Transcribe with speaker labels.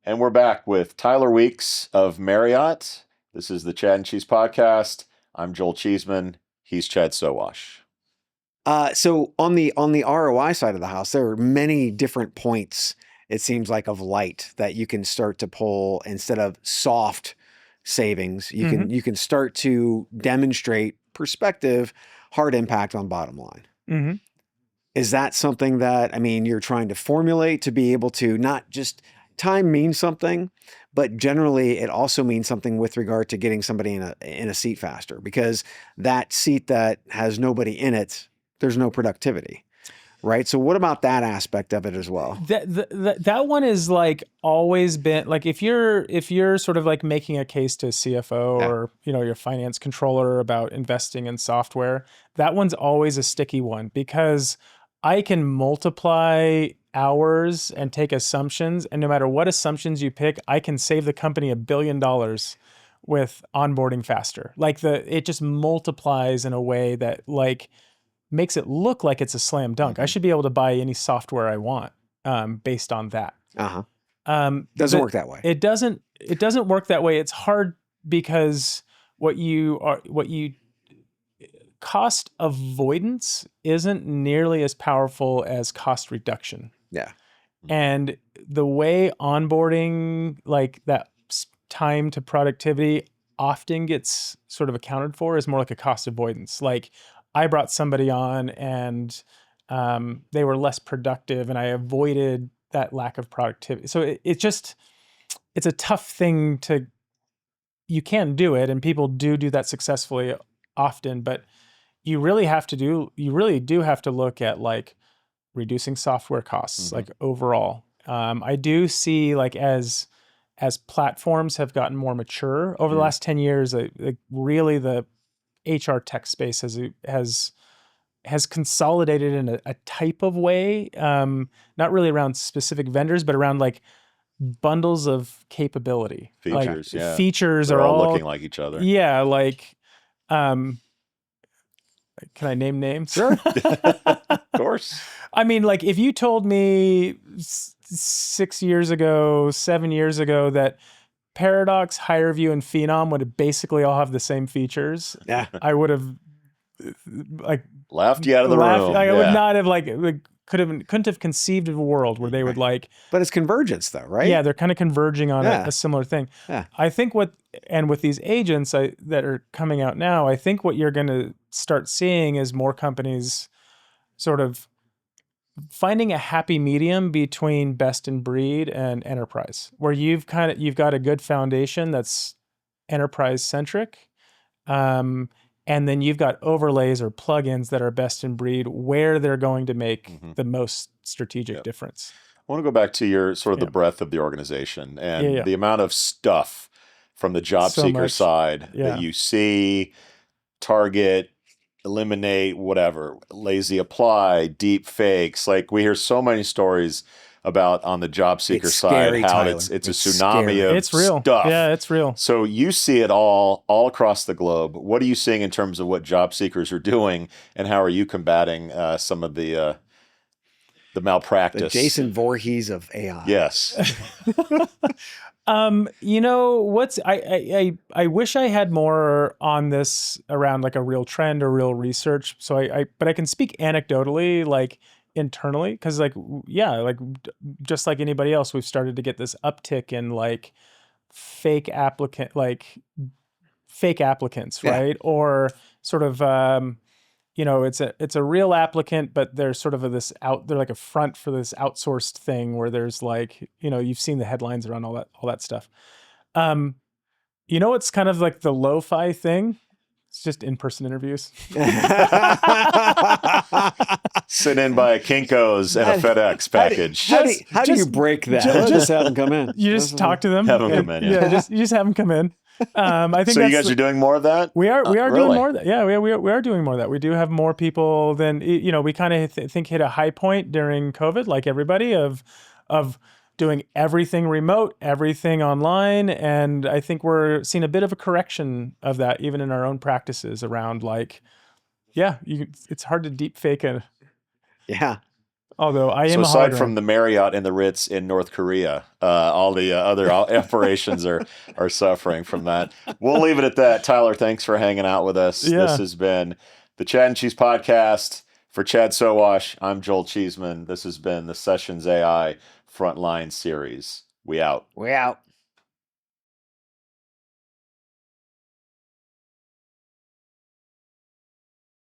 Speaker 1: And we're back with Tyler Weeks of Marriott. This is the Chad and Cheese Podcast. I'm Joel Cheeseman. He's Chad Sowash.
Speaker 2: So on the ROI side of the house, there are many different points, it seems like, of light that you can start to pull instead of soft savings. You can start to demonstrate perspective, hard impact on bottom line.
Speaker 3: Mm-hmm.
Speaker 2: Is that something that, I mean, you're trying to formulate to be able to not just time means something, but generally it also means something with regard to getting somebody in a seat faster, because that seat that has nobody in it, there's no productivity, right? So what about that aspect of it as well?
Speaker 3: That one is like always been like, if you're sort of like making a case to a CFO or, your finance controller about investing in software, that one's always a sticky one, because I can multiply hours and take assumptions, and no matter what assumptions you pick, I can save the company $1 billion with onboarding faster. Like it just multiplies in a way that like makes it look like it's a slam dunk. I should be able to buy any software I want based on that.
Speaker 2: Doesn't work that way.
Speaker 3: It doesn't work that way. It's hard because cost avoidance isn't nearly as powerful as cost reduction.
Speaker 2: Yeah.
Speaker 3: And the way onboarding, like that time to productivity, often gets sort of accounted for is more like a cost avoidance. Like, I brought somebody on and they were less productive, and I avoided that lack of productivity. So it's a tough thing you can do it, and people do that successfully often, but you really do have to look at like reducing software costs, like overall. I do see, like, as platforms have gotten more mature over the last 10 years, really the HR tech space has consolidated in a type of way, not really around specific vendors, but around like bundles of capability.
Speaker 1: Features,
Speaker 3: like, Features
Speaker 1: They're
Speaker 3: are
Speaker 1: all looking like each other.
Speaker 3: Yeah, like, can I name names?
Speaker 1: Sure. Of course.
Speaker 3: I mean, like, if you told me 7 years ago that Paradox, HireVue, and Phenom would basically all have the same features, I would have like
Speaker 1: laughed you out of the room.
Speaker 3: I would not have couldn't have conceived of a world where they would like.
Speaker 2: But it's convergence, though, right?
Speaker 3: Yeah, they're kind of converging on a similar thing.
Speaker 2: Yeah.
Speaker 3: I think with these agents that are coming out now, I think what you're going to start seeing is more companies sort of finding a happy medium between best in breed and enterprise, where you've got a good foundation that's enterprise centric, and then you've got overlays or plugins that are best in breed, where they're going to make the most strategic difference.
Speaker 1: I want to go back to your sort of the breadth of the organization and the amount of stuff from the job seeker side that you see, target, eliminate, whatever, lazy apply, deep fakes. Like, we hear so many stories about on the job seeker side how it's a tsunami of stuff.
Speaker 3: Yeah, it's real.
Speaker 1: So you see it all across the globe. What are you seeing in terms of what job seekers are doing, and how are you combating some of the malpractice?
Speaker 2: The Jason Voorhees of AI.
Speaker 1: Yes.
Speaker 3: I wish I had more on this around like a real trend or real research. So but I can speak anecdotally, like internally, because just like anybody else, we've started to get this uptick in like fake applicants, right? Or sort of it's a real applicant, but there's sort of they're like a front for this outsourced thing where there's like, you've seen the headlines around all that stuff. It's kind of like the lo-fi thing. It's just in-person interviews.
Speaker 1: Sit in by a Kinko's and a FedEx package.
Speaker 2: How do you break that? Just have them come in.
Speaker 3: You just talk to them.
Speaker 1: Have them come in.
Speaker 3: Yeah, you just have them come in. I think
Speaker 1: so. You guys are doing more of that.
Speaker 3: We are doing more of that. Yeah, we are doing more of that. We do have more people than we kind of think hit a high point during COVID, like everybody, of doing everything remote, everything online, and I think we're seeing a bit of a correction of that even in our own practices around like, it's hard to deep fake it.
Speaker 2: Yeah.
Speaker 3: Although I am
Speaker 1: so
Speaker 3: a
Speaker 1: aside
Speaker 3: hologram.
Speaker 1: from the Marriott and the Ritz in North Korea, all the other operations are suffering from that. We'll leave it at that. Tyler, thanks for hanging out with us.
Speaker 3: Yeah.
Speaker 1: This has been the Chad and Cheese Podcast. For Chad Sowash, I'm Joel Cheeseman. This has been the Sessions AI Frontline Series. We out.
Speaker 2: We out.